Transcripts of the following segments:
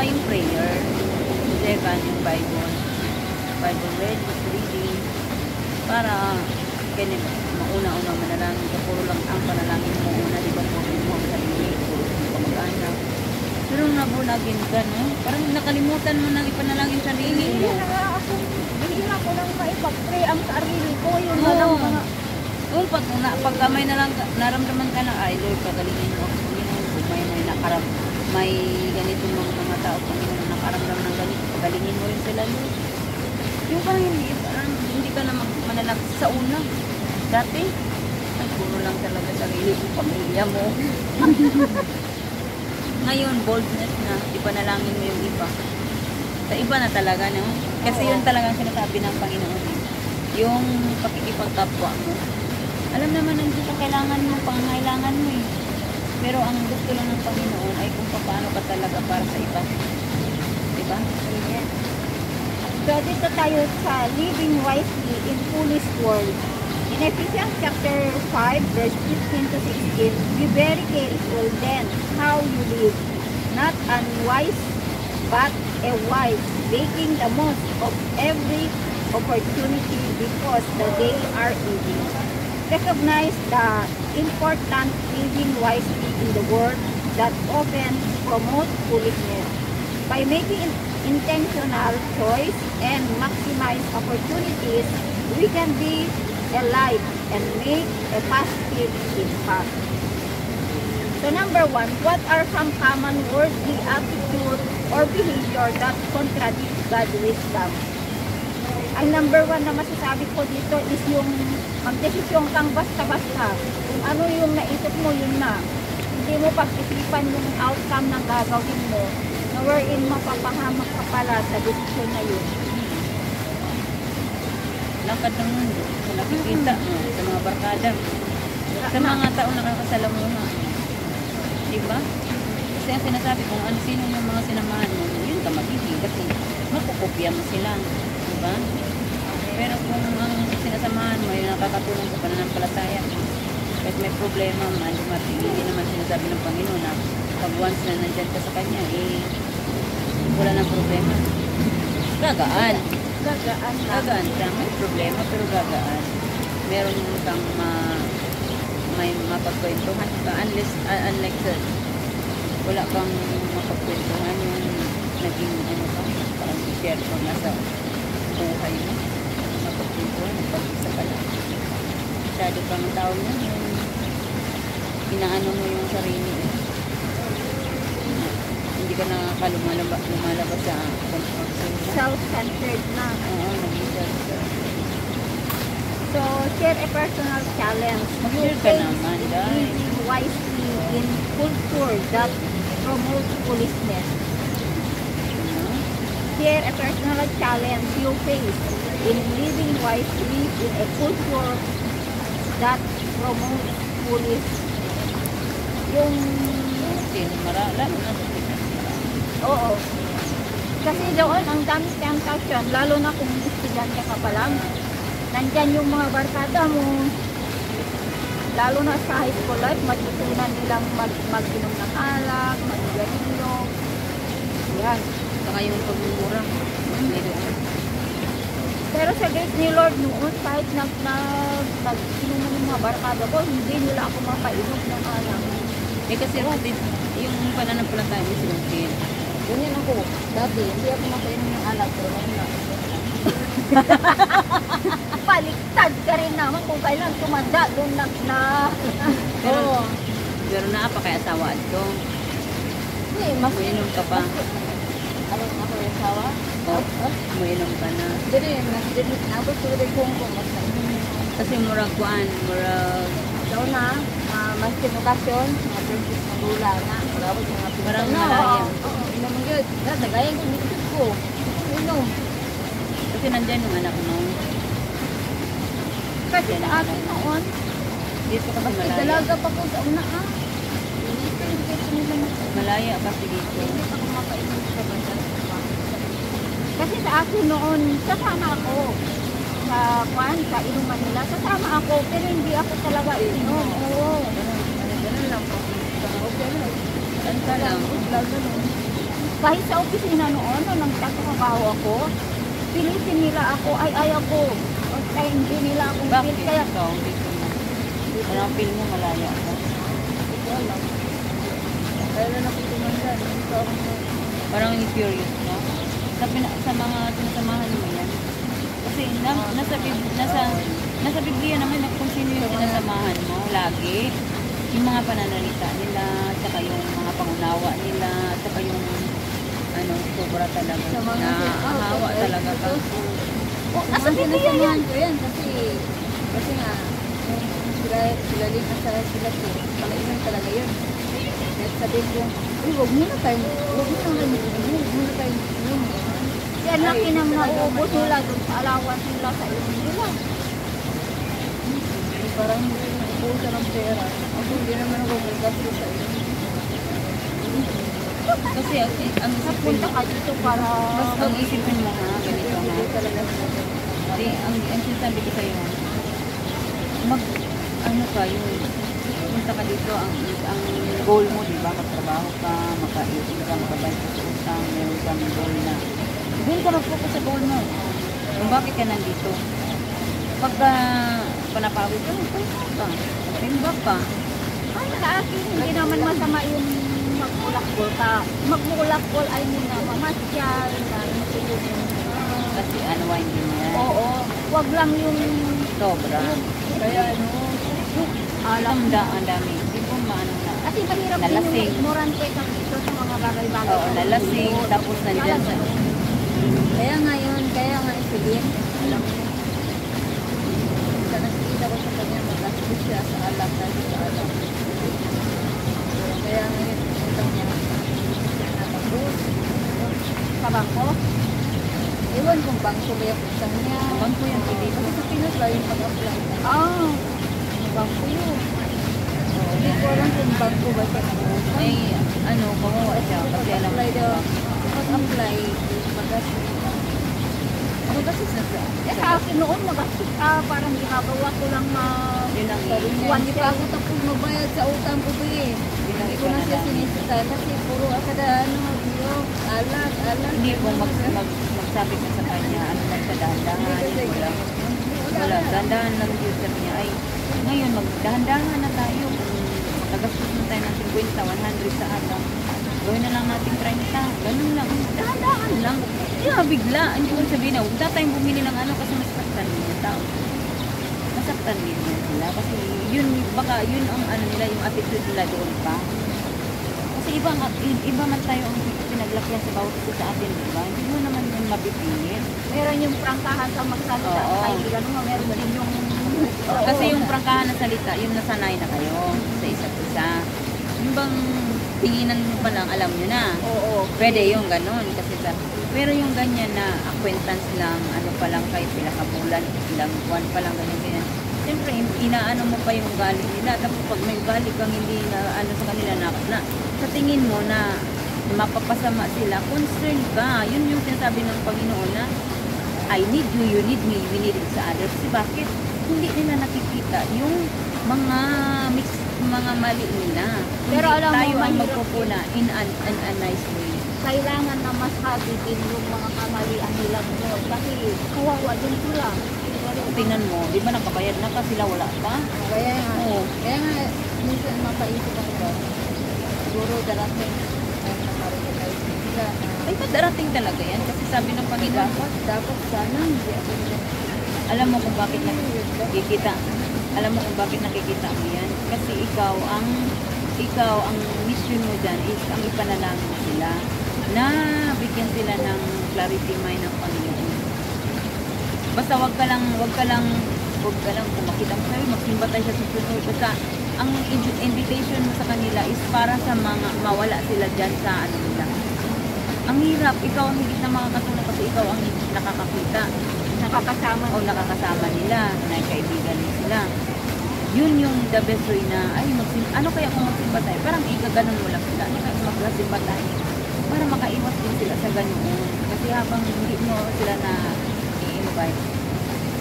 yung prayer. Second, yung Bible. Bible reading. Para ganyan, mauna-una manalangin ka. Puro lang ang panalangin mo una. Di ba puro mo ang sarili. Puro mo kamag-anak. Pero nabulagin ka, no? Parang nakalimutan mo nang ipanalangin sarili mo. Hindi na ako nang maipag-pray ang sarili ko. Yun na Oo. lang mga... Oo, pag may naramdaman ka na, ay Lord, pagalingin mo ako, Panginoon. Kung may ganito mga tao, Panginoon, nakaramdam ng ganito, pagalingin mo rin sila, Lord. Yung parang hindi ka na manalag sa una. Dati, ay puro lang talaga sarili ko, pamilya mo. Ngayon, boldness na, ipanalangin mo yung iba. Sa iba na talaga, no? Kasi yun talagang sinasabi ng Panginoon. Yung pakikipagkapwa mo. Alam naman ang Diyos ang kailangan mo, pangangailangan mo eh. Pero ang gusto lang ng Panginoon ay kung paano ka talaga para sa iba. Diba? Amen. So, dito tayo sa living wisely in foolish world. In Ephesians chapter 5, verse 15 to 16, be very careful then how you live, not unwise, but a wise, making the most of every opportunity because the day are evil. Recognize the important living wisely in the world that often promotes foolishness. By making intentional choice and maximize opportunities, we can be alive and make a positive impact. So number 1, what are some common worldly attitude or behavior that contradict God's wisdom? Ang number 1 na masasabi ko dito is yung magdesisyon kang basta-basta. Kung ano yung naisip mo, yun na. Hindi mo pag-isipan yung outcome ng gagawin mo, na wherein mapapahamak ka pala sa desisyon na yun. Lakad ng mundo. Sa nakikita mo, sa mga barkada. Sa mga tao nakakasalamuha. Diba? Kasi ang sinasabi kung ano sino yung mga sinamahan mo, yun ka magiging kasi makukopya mo sila. Diba? Pero kung ang sinasamahan mo, yung nakakatulong sa pananampalataya, kahit may problema man, hindi naman sinasabi ng Panginoon na pag once na nandyan ka sa Kanya, wala nang problema. Gagaan. Gagaan siya. May problema pero gagaan. Meron kang may mapagkwentuhan ka. Unlike that, wala kang mapagkwentuhan yung naging parang share ko na sa buhay mo. Mapagkwentuhan, pag-isa ka lang. Masyado kang tao mo yung inaano mo yung sarili. Hindi ka lumalabas sa comfort zone. Self-centered na. Oo, nag-self-centered. So, share a personal challenge. Mag-share ka naman, dahil. Living wisely in culture that promotes foolishness. Share a personal challenge you face in living wisely in a culture that promotes foolishness. Yung... Lalo na sa Pinas. Oo. Kasi doon, ang dami temptation, lalo na kung estudyante ka pa lang. Nandyan yung mga barkada mo, lalo na sa high school life, matutunan nilang mag-inom ng alak, mag-ganilo. Yan. Saka yung pagmumura. Pero sa grace ni Lord noon, kahit nag-inuman yung mga barkada ko, hindi nila ako mapainom ng alak. Kasi yung pananampalataya mo silungkin. Ganyan ako. Dati, hindi ako mapainom ng alak, pero ngayon na. Baliktad ka rin naman kung kailan tumanda doon Pero naapa kaya asawa ito. Hindi, mas Uminom ka pa. ano ako yung asawa? Uminom ka na. Dili, mas dili na ako sulit kung mas Kasi murag kuan, murag daw na, mas kinukasyon, mga princess na gula na, marabot sa mga Parang na, malaya. oo, inom mo yun. Nagaya kong nitip ko. Inom. kasi nandyan yung anak mo. Kasi sa akin noon, Dito kasi mas malaya. dalaga pa ko sa una Dito yung kito nila na. Malaya kasi dito. Hindi pa ko mapainom sa banda. Kasi sa akin noon, sasama ako sa sa inuman nila. Sasama ako, pero hindi ako talaga inom. Oo. Ganun lang po. Okay na. Ano ka lang. Lalo nun. Kahit sa opisina noon, nung nagtatrabaho ako, pilitin nila ako, ay ayaw ko. Kaya hindi nila ako Bakit? pilit. Kaya, Ikaw, dito na. Parang feel mo malaya ako. wala. Kaya na ako tumandan. Parang curious, no? Sa mga sinasamahan mo yan. Kasi nasa Biblia naman na kung sino yung sinasamahan mo, lagi. Yung mga pananalita nila, saka yung mga pangunawa nila, saka yung sobra talaga. Naahawa talaga ka. Asa Biblia yan? ko yan kasi nga sila din sa sila ko palainan talaga yun. At sabihin ko, huwag muna tayo Yan laki nang nauubos nila doon sa alawan nila sa ilong nila. parang hindi naubusan ng pera. Ako hindi naman ako gagastos sa iyo. Kasi ang isipin Punta mo, ka dito para ang isipin mo ha, ganito ha. Talaga Hindi, ang sinasabi ko sa'yo, ka, yung punta ka dito, ang goal mo, di ba? Magtrabaho ka, makaisip ka, makabayad ka sa utang, meron kang goal na. Doon ka mag-focus sa goal mo. Kung bakit ka nandito. Pagka panapawid ka, magpunta ka. Magtimba ka. ay sa akin hindi naman masama yung magmulakbol ka. Magmulakbol ay na mamasyal na matulungan. Kasi unwinding mo yan. Oo, wag lang yung Sobra. kaya alam Ang dami. Hindi po maano na. kasi mahirap din Nalasing. yung ignorante kang dito sa mga bagay-bagay. Oo, nalasing. Tapos nandyan sa... kaya nga isipin, alam mo, sa nakikita ko sa kanya, magastos siya sa alak dahil sa alak. Kaya ngayon, utang niya, nakabus. Sa bangko. Iwan kung bangko ba yung utang niya. Bangko yan, hindi ko. Kasi sa Pinas lang yung pag-apply. Ah, bangko yun. Hindi ko alam kung bangko ba siya nakabus. May kawawa siya. Kasi alam mo, Pag-apply daw, pag-apply, magastos. magastos na siya. Eh sa akin noon magastos ka, parang ginagawa ko lang Yun ang Sabi niya, One hindi pa ako tapos magbayad sa utang ko ba eh. Yun ang Hindi ko na siya ipanalangin. sinisita kasi puro akada alak. Hindi kung magsabi ka sa kanya, ano lang sa dahan-dahan. Wala, dahan-dahan lang yun. Sabi niya, ay, ngayon magdahan-dahan na tayo. Kung nagagastos na tayo ng 50, 100 sa atang. Gawin na lang natin 30. Ganun lang. Dahan-dahan lang. Hindi na bigla. Hindi ko sabihin na, huwag na tayong bumili ng kasi masaktan din yung tao. Masaktan din yan sila. Kasi yun, baka yun ang nila, yung attitude nila doon pa. Kasi iba man tayo ang pinaglakyan sa bawat isa sa atin, diba? Hindi mo naman yung mapipilit. meron yung prangkahan sa magsalita Oo. sa kaibigan mo, meron din yung Kasi yung prangkahan na salita, yung nasanay na kayo sa isa't isa. Yung bang tinginan mo pa lang, alam nyo na. oo. Pwede yung ganun. Pero yung ganyan na acquaintance lang, pa lang kayo, pinakabulan, ilang buwan pa lang, ganyan. Siyempre, inaano mo pa yung galing nila. Tapos pag may galing kang hindi na sa kanila na sa tingin mo na mapapasama sila, concerned ka. Yun yung sinasabi ng Panginoon na I need you, you need me, we need each other. Kasi bakit? Hindi nila nakikita yung mga mali nila. Pero Hindi alam mo, tayo ang mahirap magpupuna in a nice way. Kailangan na mas habitin yung mga kamalian nila doon kasi kawawa din sila. Tingnan mo, di ba nakabayad na ka sila, wala pa? Kaya nga, Oo. minsan mapaisip ako ba, siguro darating na ma-realize nila na Ay, darating talaga yan. Kasi sabi ng Panginoon, dapat sana hindi ako alam mo kung bakit nakikita. Alam mo kung bakit nakikita mo yan. Kasi ikaw ang mission mo dyan is ang ipanalangin mo sila na bigyan sila ng clarity mind ng Panginoon. Basta wag ka lang kung makita mo sa'yo, magsimba tayo sa susunod. Basta ang invitation mo sa kanila is para sa mga mawala sila dyan sa nila. Ang hirap, ikaw ang higit na makakatulong kasi ikaw ang nakakakita. Nakakasama nila, na kaibigan sila. Yun yung the best way na, ano kaya kung magsimba tayo? Parang ikaganon mo lang sila. Ano kaya kung magsimba tayo? Para makaiwas din sila sa ganoon. Kasi habang hindi mo sila na i-invite,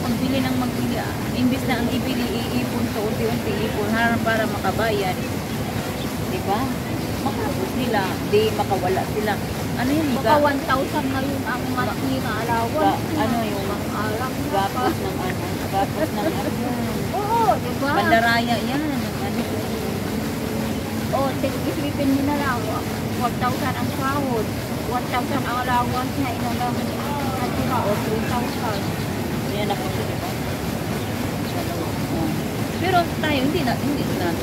magbili, imbis na ang ibili, iipon sa unti-unti ipon para makabayad. Diba? makapos nila, di makawala sila. Ano yun? Baka 1,000 na yun ang monthly na allowance. Ano yung Alam mo pa. gapos ng ano? Gapos ng ano yan? Oo, diba? Pandaraya yan. Ng ano. Oo, isipin nyo na lang. 1,000 ang sahod. 1,000 ang allowance na inalang natira o 3,000. Yan ako siya, diba? Pero tayo, hindi na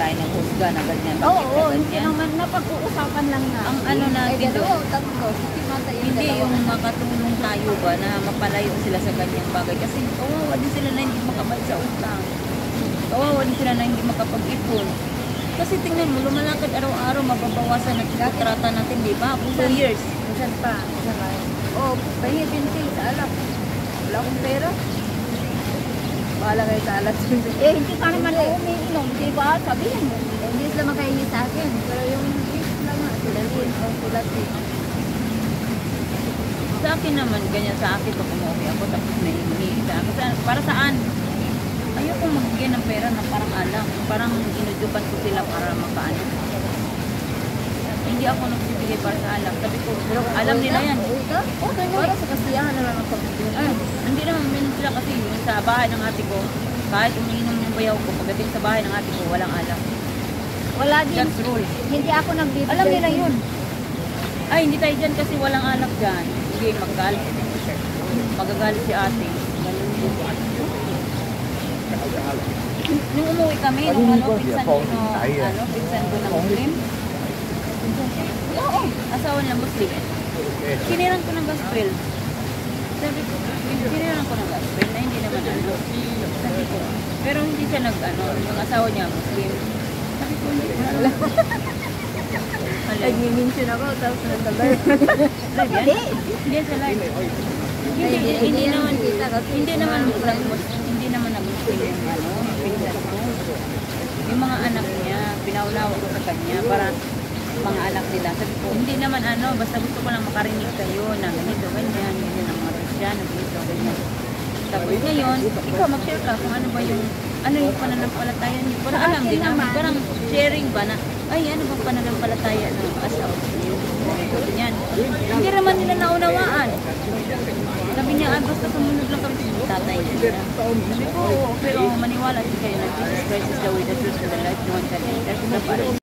tayo nang husga na ganyan. Oo, Bakit ka hindi ganyan? naman napag-uusapan lang na. Ang ano natin doon, Dalawa o tatlo. Hindi mata yung hindi dalawa. yung makatulong tayo ba na mapalayo sila sa ganyang bagay. Kasi kawawa din sila na hindi makabayad sa utang. Kawawa din sila na hindi makapag-ipon. Kasi tingnan mo, lumalakad araw-araw, mababawasan na kontrata natin, di ba? 2 years. Minsan pa. Oh, pahingi pintil sa alak. Wala akong pera. Bahala kayo sa alak. Eh, hindi ka naman umiinom, di ba? Sabihin mo. Hindi sila makahingi sa akin. Pero yung gift lang nga, sila din. Ang sulat din. Sa akin naman, ganyan sa akin, pag umuwi ako, tapos naihingi sa akin. Para saan? Ayoko magbigay ng pera na parang alam. Parang inudyupan ko sila para makaano. Hindi ako nagbibigay para sa alam. Sabi ko, alam nila yan. Okay, para sa kasiyahan na lang ang pagbibigay. Ay, hindi naman minum sila kasi yung sa bahay ng ate ko, kahit umiinom yung bayaw ko, pagdating sa bahay ng ate ko, walang alam. Wala din. That's rule. Hindi ako nagbibigay. Alam nila yun. Ay, hindi tayo dyan kasi walang alak dyan. Hindi, magagalit. Magagalit si ate. Ganun yun. Nung umuwi kami, nung pinsan ko, pinsan ko na Muslim. Oo, asawa niya Muslim. Kiniran ko ng gospel. Sabi ko, kiniran ko ng gospel na hindi naman ano. Sabi ko, pero hindi siya nag-ano, yung asawa niya Muslim. Sabi ko, hindi ko alam. Nag-mention ako, tapos nag-alert. Live yan? Hindi sa live. Hindi naman kita kasi hindi naman nag-Muslim yung ano, pinsan ko. Yung mga anak niya, pinaunawa ko sa kanya para mga anak nila. Sabi ko, hindi naman ano, basta gusto ko lang makarinig kayo na ganito, ganyan, ganyan ang mga Kristyano, ganito, ganyan. Tapos ngayon, ikaw mag-share ka kung ano ba yung, ano yung pananampalataya niyo. Parang alam din namin, parang sharing ba na, ay, ano bang pananampalataya ng asawa niyo? Ganyan. Hindi naman nila naunawaan. Sabi niya, basta sumunod lang kami sa tatay niya. Sabi ko, oo, pero maniwala din kayo na Jesus Christ is the way, the truth, and the life, no one can enter to the Father